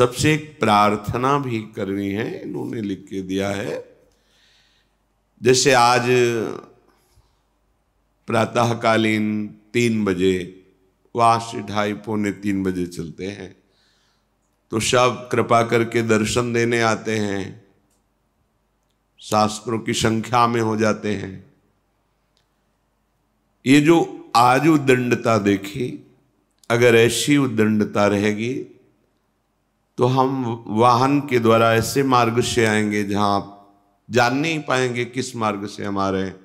सबसे एक प्रार्थना भी करनी है, इन्होंने लिख के दिया है। जैसे आज प्रातःकालीन 3 बजे, वहाँ से 2:30 पौने 3 बजे चलते हैं, तो सब कृपा करके दर्शन देने आते हैं, शास्त्रों की संख्या में हो जाते हैं। ये जो आज उद्दंडता देखी, अगर ऐसी उद्दंडता रहेगी तो हम वाहन के द्वारा ऐसे मार्ग से आएंगे जहां आप जान नहीं पाएंगे किस मार्ग से हम आ रहे हैं।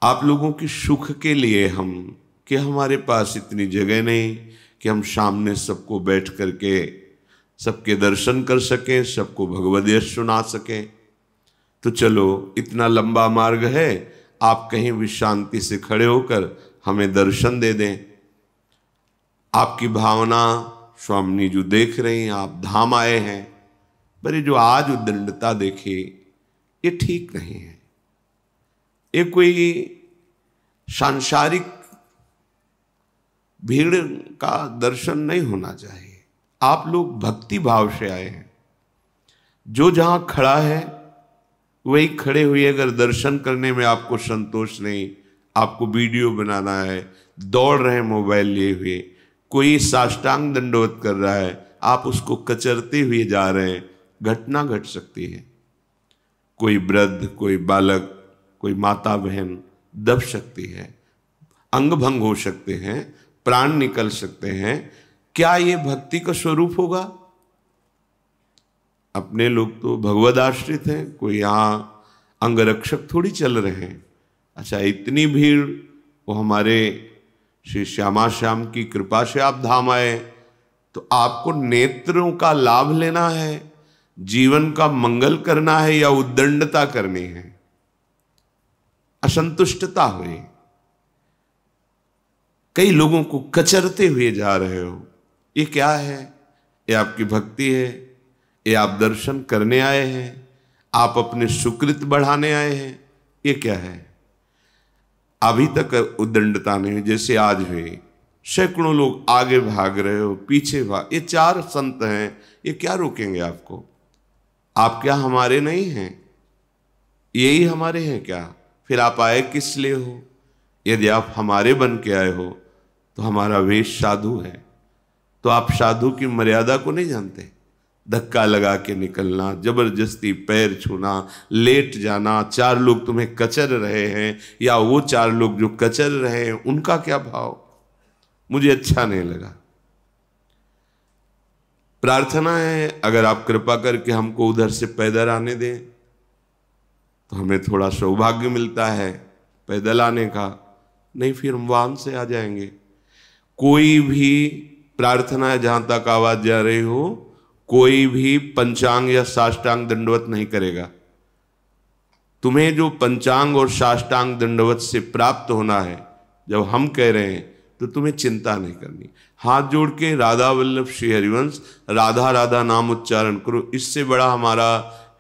आप लोगों की सुख के लिए हम, कि हमारे पास इतनी जगह नहीं कि हम सामने सबको बैठ करके सबके दर्शन कर सकें, सबको भगवद यश सुना सकें। तो चलो, इतना लंबा मार्ग है, आप कहीं भी शांति से खड़े होकर हमें दर्शन दे दें। आपकी भावना स्वामी जो देख रहे हैं, आप धाम आए हैं, पर ये जो आज उद्दंडता देखी, ये ठीक नहीं है। ये कोई सांसारिक भीड़ का दर्शन नहीं होना चाहिए। आप लोग भक्ति भाव से आए हैं, जो जहां खड़ा है वही खड़े हुए। अगर दर्शन करने में आपको संतोष नहीं, आपको वीडियो बनाना है, दौड़ रहे हैं मोबाइल लिए हुए, कोई साष्टांग दंडवत कर रहा है, आप उसको कचरते हुए जा रहे हैं, घटना घट सकती है। कोई वृद्ध, कोई बालक, कोई माता बहन दब सकती है, अंग भंग हो सकते हैं, प्राण निकल सकते हैं। क्या ये भक्ति का स्वरूप होगा? अपने लोग तो भगवद आश्रित हैं, कोई यहाँ अंगरक्षक थोड़ी चल रहे हैं। अच्छा, इतनी भीड़, वो हमारे श्री श्यामा श्याम की कृपा से आप धाम आए, तो आपको नेत्रों का लाभ लेना है, जीवन का मंगल करना है, या उद्दंडता करनी है, असंतुष्टता हुई। कई लोगों को कचरते हुए जा रहे हो, ये क्या है? ये आपकी भक्ति है? ये आप दर्शन करने आए हैं? आप अपने सुकृत बढ़ाने आए हैं? ये क्या है? अभी तक उद्दंडता नहीं हुई, जैसे आज हुई। सैकड़ों लोग आगे भाग रहे हो, पीछे भाग, ये 4 संत हैं, ये क्या रोकेंगे आपको? आप क्या हमारे नहीं हैं? यही हमारे हैं क्या? फिर आप आए किस लिए हो? यदि आप हमारे बन के आए हो तो हमारा वेश साधु है, तो आप साधु की मर्यादा को नहीं जानते। धक्का लगा के निकलना, जबरदस्ती पैर छूना, लेट जाना, 4 लोग तुम्हें कचर रहे हैं, या वो 4 लोग जो कचर रहे हैं उनका क्या भाव, मुझे अच्छा नहीं लगा। प्रार्थना है, अगर आप कृपा करके हमको उधर से पैदल आने दें तो हमें थोड़ा सौभाग्य मिलता है पैदल आने का, नहीं फिर हम वाहन से आ जाएंगे। कोई भी प्रार्थना है, जहां तक आवाज जा रही हो, कोई भी पंचांग या साष्टांग दंडवत नहीं करेगा। तुम्हें जो पंचांग और साष्टांग दंडवत से प्राप्त होना है, जब हम कह रहे हैं तो तुम्हें चिंता नहीं करनी। हाथ जोड़ के राधा वल्लभ श्री हरिवंश, राधा राधा नाम उच्चारण करो, इससे बड़ा हमारा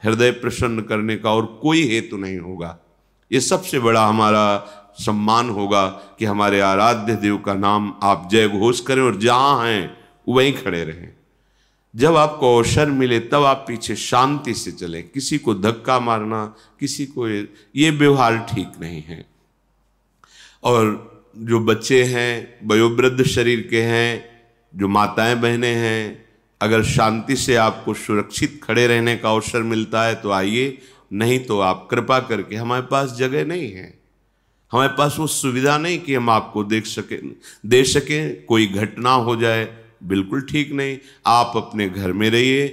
हृदय प्रसन्न करने का और कोई हेतु नहीं होगा। ये सबसे बड़ा हमारा सम्मान होगा कि हमारे आराध्य देव का नाम आप जय घोष करें और जहां हैं वहीं खड़े रहें। जब आपको अवसर मिले तब आप पीछे शांति से चलें। किसी को धक्का मारना, किसी को, ये व्यवहार ठीक नहीं है। और जो बच्चे हैं, वयोवृद्ध शरीर के हैं, जो माताएं बहनें हैं, अगर शांति से आपको सुरक्षित खड़े रहने का अवसर मिलता है तो आइए, नहीं तो आप कृपा करके, हमारे पास जगह नहीं है, हमारे पास वो सुविधा नहीं कि हम आपको दे सकें। कोई घटना हो जाए, बिल्कुल ठीक नहीं। आप अपने घर में रहिए,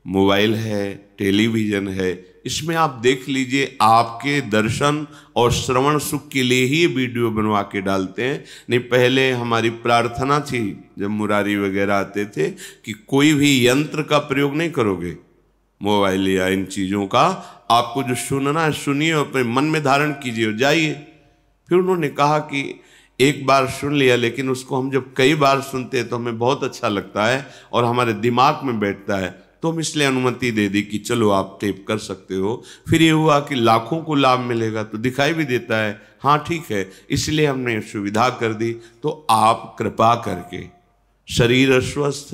मोबाइल है, टेलीविज़न है, इसमें आप देख लीजिए। आपके दर्शन और श्रवण सुख के लिए ही वीडियो बनवा के डालते हैं। नहीं, पहले हमारी प्रार्थना थी जब मुरारी वगैरह आते थे कि कोई भी यंत्र का प्रयोग नहीं करोगे, मोबाइल या इन चीज़ों का। आपको जो सुनना है सुनिए, अपने मन में धारण कीजिए और जाइए। फिर उन्होंने कहा कि एक बार सुन लिया, लेकिन उसको हम जब कई बार सुनते हैं तो हमें बहुत अच्छा लगता है और हमारे दिमाग में बैठता है, तो हम इसलिए अनुमति दे दी कि चलो आप टेप कर सकते हो। फिर ये हुआ कि लाखों को लाभ मिलेगा, तो दिखाई भी देता है, हाँ ठीक है, इसलिए हमने सुविधा कर दी। तो आप कृपा करके, शरीर अस्वस्थ,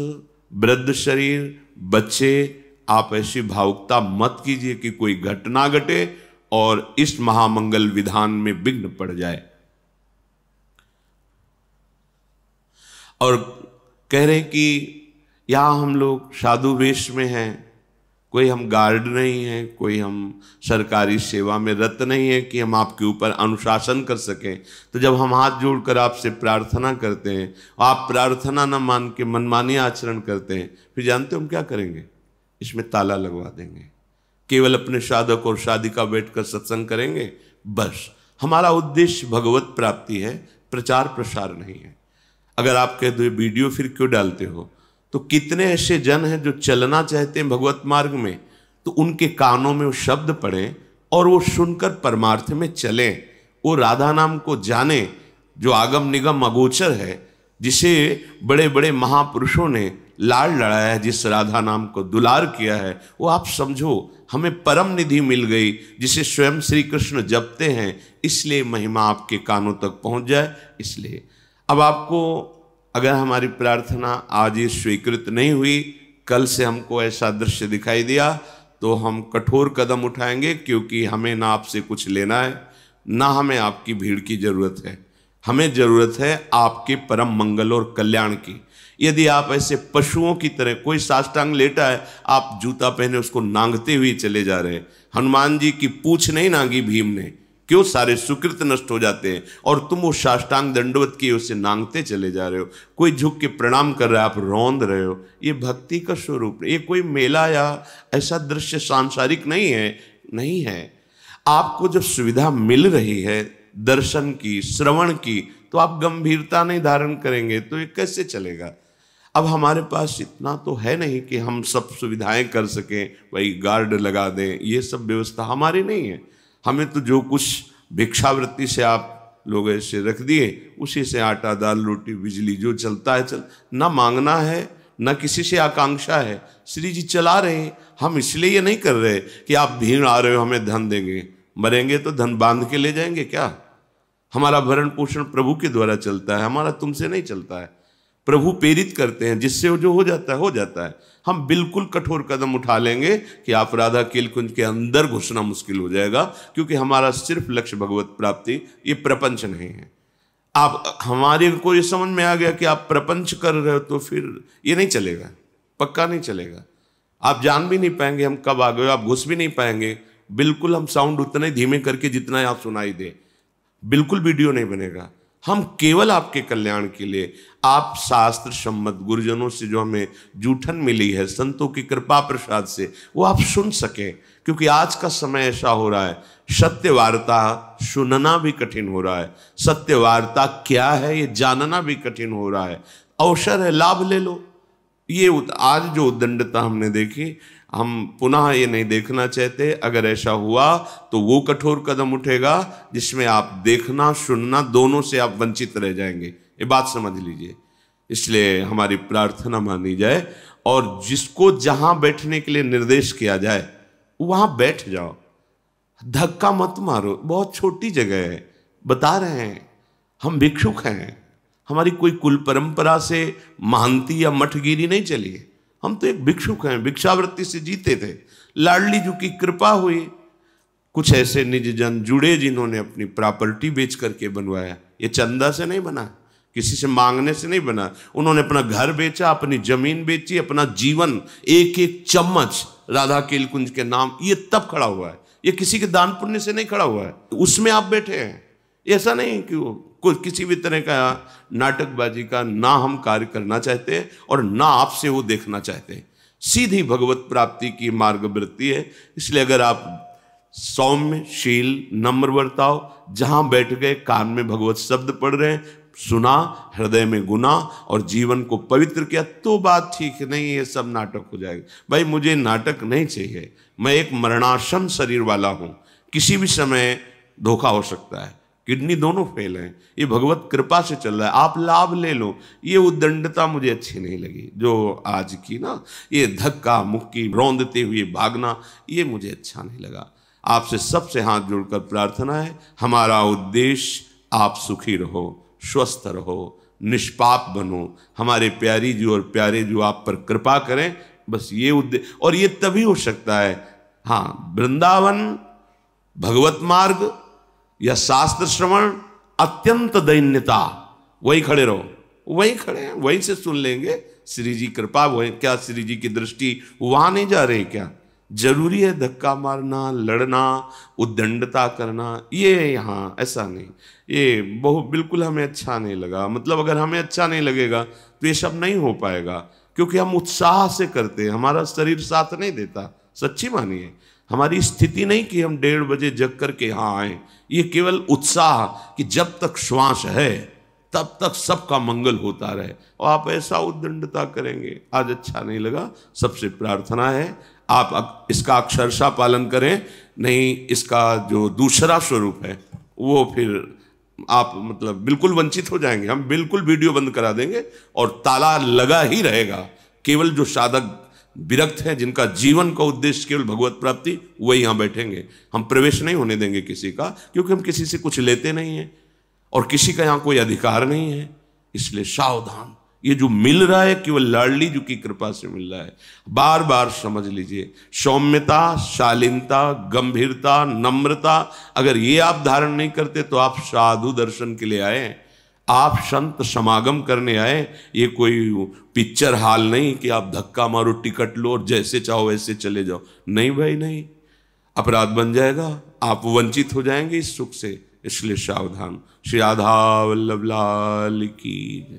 वृद्ध शरीर, बच्चे, आप ऐसी भावुकता मत कीजिए कि कोई घटना घटे और इस महामंगल विधान में विघ्न पड़ जाए। और कह रहे कि यहां हम लोग साधु वेश में हैं, कोई हम गार्ड नहीं है, कोई हम सरकारी सेवा में रत नहीं है कि हम आपके ऊपर अनुशासन कर सकें। तो जब हम हाथ जोड़कर आपसे प्रार्थना करते हैं, आप प्रार्थना न मान के मनमानी आचरण करते हैं, फिर जानते हो हम क्या करेंगे? इसमें ताला लगवा देंगे। केवल अपने साधक और साधिका बैठकर सत्संग करेंगे, बस। हमारा उद्देश्य भगवत प्राप्ति है, प्रचार प्रसार नहीं है। अगर आप कहते हो वीडियो फिर क्यों डालते हो, तो कितने ऐसे जन हैं जो चलना चाहते हैं भगवत मार्ग में, तो उनके कानों में वो शब्द पड़े और वो सुनकर परमार्थ में चलें, वो राधा नाम को जाने जो आगम निगम अगोचर है, जिसे बड़े बड़े महापुरुषों ने लाड़ लड़ाया है, जिस राधा नाम को दुलार किया है, वो आप समझो हमें परम निधि मिल गई, जिसे स्वयं श्री कृष्ण जपते हैं, इसलिए महिमा आपके कानों तक पहुंच जाए। इसलिए अब आपको अगर हमारी प्रार्थना आज ये स्वीकृत नहीं हुई, कल से हमको ऐसा दृश्य दिखाई दिया, तो हम कठोर कदम उठाएंगे, क्योंकि हमें ना आपसे कुछ लेना है, ना हमें आपकी भीड़ की जरूरत है। हमें जरूरत है आपके परम मंगल और कल्याण की। यदि आप ऐसे पशुओं की तरह, कोई साष्टांग लेटा है, आप जूता पहने उसको नांगते हुए चले जा रहे हैं। हनुमान जी की पूछ नहीं नांगी भीम ने, क्यों? सारे सुकृत नष्ट हो जाते हैं, और तुम वो साष्टांग दंडवत किए उसे नांगते चले जा रहे हो। कोई झुक के प्रणाम कर रहा है, आप रौंद रहे हो। ये भक्ति का स्वरूप, ये कोई मेला या ऐसा दृश्य सांसारिक नहीं है। आपको जब सुविधा मिल रही है दर्शन की, श्रवण की, तो आप गंभीरता नहीं धारण करेंगे तो ये कैसे चलेगा? अब हमारे पास इतना तो है नहीं कि हम सब सुविधाएं कर सकें, वही गार्ड लगा दें, ये सब व्यवस्था हमारी नहीं है। हमें तो जो कुछ भिक्षावृत्ति से आप लोग ऐसे रख दिए, उसी से आटा दाल रोटी बिजली जो चलता है चल, ना मांगना है ना किसी से आकांक्षा है। श्री जी चला रहे हैं, हम इसलिए ये नहीं कर रहे कि आप भीड़ आ रहे हो हमें धन देंगे, मरेंगे तो धन बांध के ले जाएंगे क्या? हमारा भरण पोषण प्रभु के द्वारा चलता है, हमारा तुमसे नहीं चलता है। प्रभु प्रेरित करते हैं, जिससे जो हो जाता है। हम बिल्कुल कठोर कदम उठा लेंगे कि आप राधा केल कुंज के अंदर घुसना मुश्किल हो जाएगा, क्योंकि हमारा सिर्फ लक्ष्य भगवत प्राप्ति, ये प्रपंच नहीं है। आप हमारे को ये समझ में आ गया कि आप प्रपंच कर रहे हो, तो फिर ये नहीं चलेगा, पक्का नहीं चलेगा। आप जान भी नहीं पाएंगे हम कब आ गए, आप घुस भी नहीं पाएंगे। बिल्कुल हम साउंड उतना ही धीमे करके जितना आप सुनाई दे, बिल्कुल वीडियो नहीं बनेगा। हम केवल आपके कल्याण के लिए, आप शास्त्र सम्मत गुरुजनों से जो हमें जूठन मिली है, संतों की कृपा प्रसाद से, वो आप सुन सकें। क्योंकि आज का समय ऐसा हो रहा है, सत्य वार्ता सुनना भी कठिन हो रहा है, सत्य वार्ता क्या है ये जानना भी कठिन हो रहा है। अवसर है, लाभ ले लो। ये आज जो उद्दंडता हमने देखी, हम पुनः ये नहीं देखना चाहते। अगर ऐसा हुआ तो वो कठोर कदम उठेगा जिसमें आप देखना सुनना दोनों से आप वंचित रह जाएंगे, ये बात समझ लीजिए। इसलिए हमारी प्रार्थना मानी जाए, और जिसको जहां बैठने के लिए निर्देश किया जाए वहां बैठ जाओ, धक्का मत मारो। बहुत छोटी जगह है, बता रहे हैं हम भिक्षुक हैं, हमारी कोई कुल परंपरा से महंती या मठगिरी नहीं चली है। हम तो एक भिक्षुक हैं, भिक्षावृत्ति से जीते थे। लाडली जी की कृपा हुई, कुछ ऐसे निज जन जुड़े जिन्होंने अपनी प्रॉपर्टी बेच करके बनवाया। ये चंदा से नहीं बना, किसी से मांगने से नहीं बना। उन्होंने अपना घर बेचा, अपनी जमीन बेची, अपना जीवन एक एक चम्मच राधा केल कुंज के नाम, ये तब खड़ा हुआ है। ये किसी के दान पुण्य से नहीं खड़ा हुआ है, उसमें आप बैठे हैं। ऐसा नहीं कि कुछ किसी भी तरह का नाटकबाजी का ना हम कार्य करना चाहते हैं और ना आपसे वो देखना चाहते हैं। सीधी भगवत प्राप्ति की मार्गवृत्ति है। इसलिए अगर आप सौम्य शील नम्र वर्ताओ, जहां बैठ गए कान में भगवत शब्द पढ़ रहे हैं, सुना, हृदय में गुना और जीवन को पवित्र किया, तो बात ठीक नहीं, ये सब नाटक हो जाएगा। भाई मुझे नाटक नहीं चाहिए, मैं एक मरणासन शरीर वाला हूं, किसी भी समय धोखा हो सकता है, किडनी दोनों फेल हैं, ये भगवत कृपा से चल रहा है, आप लाभ ले लो। ये उद्दंडता मुझे अच्छी नहीं लगी जो आज की ना, ये धक्का मुक्की रौंदते हुए भागना, ये मुझे अच्छा नहीं लगा। आपसे सबसे हाथ जोड़कर प्रार्थना है, हमारा उद्देश्य आप सुखी रहो, स्वस्थ रहो, निष्पाप बनो, हमारे प्यारी जी और प्यारे जो आप पर कृपा करें, बस ये उद्देश्य। और ये तभी हो सकता है, हाँ, वृंदावन, भगवत मार्ग या शास्त्र श्रवण, अत्यंत दैन्यता, वही खड़े रहो, वही खड़े हैं, वहीं से सुन लेंगे। श्री जी कृपा, वही क्या श्री जी की दृष्टि वहां नहीं जा रही क्या? जरूरी है धक्का मारना, लड़ना, उद्दंडता करना? ये यहाँ ऐसा नहीं, ये बहुत बिल्कुल हमें अच्छा नहीं लगा। मतलब अगर हमें अच्छा नहीं लगेगा तो ये सब नहीं हो पाएगा, क्योंकि हम उत्साह से करते हैं, हमारा शरीर साथ नहीं देता। सच्ची मानिए, हमारी स्थिति नहीं कि हम 1:30 बजे जग करके यहाँ आए, ये केवल उत्साह कि जब तक श्वास है तब तक सबका मंगल होता रहे। और आप ऐसा उद्दंडता करेंगे, आज अच्छा नहीं लगा। सबसे प्रार्थना है आप इसका अक्षरशः पालन करें, नहीं इसका जो दूसरा स्वरूप है वो फिर आप मतलब बिल्कुल वंचित हो जाएंगे। हम बिल्कुल वीडियो बंद करा देंगे और ताला लगा ही रहेगा। केवल जो साधक विरक्त हैं, जिनका जीवन का उद्देश्य केवल भगवत प्राप्ति, वही यहाँ बैठेंगे। हम प्रवेश नहीं होने देंगे किसी का, क्योंकि हम किसी से कुछ लेते नहीं हैं और किसी का यहाँ कोई अधिकार नहीं है। इसलिए सावधान, ये जो मिल रहा है केवल लाडली जी की कृपा से मिल रहा है। बार बार समझ लीजिए, सौम्यता, शालीनता, गंभीरता, नम्रता, अगर ये आप धारण नहीं करते तो आप साधु दर्शन के लिए आए, आप संत समागम करने आए। ये कोई पिक्चर हॉल नहीं कि आप धक्का मारो, टिकट लो और जैसे चाहो वैसे चले जाओ। नहीं भाई नहीं, अपराध बन जाएगा, आप वंचित हो जाएंगे इस सुख से। इसलिए सावधान। श्री राधा वल्लभ लाल की जय।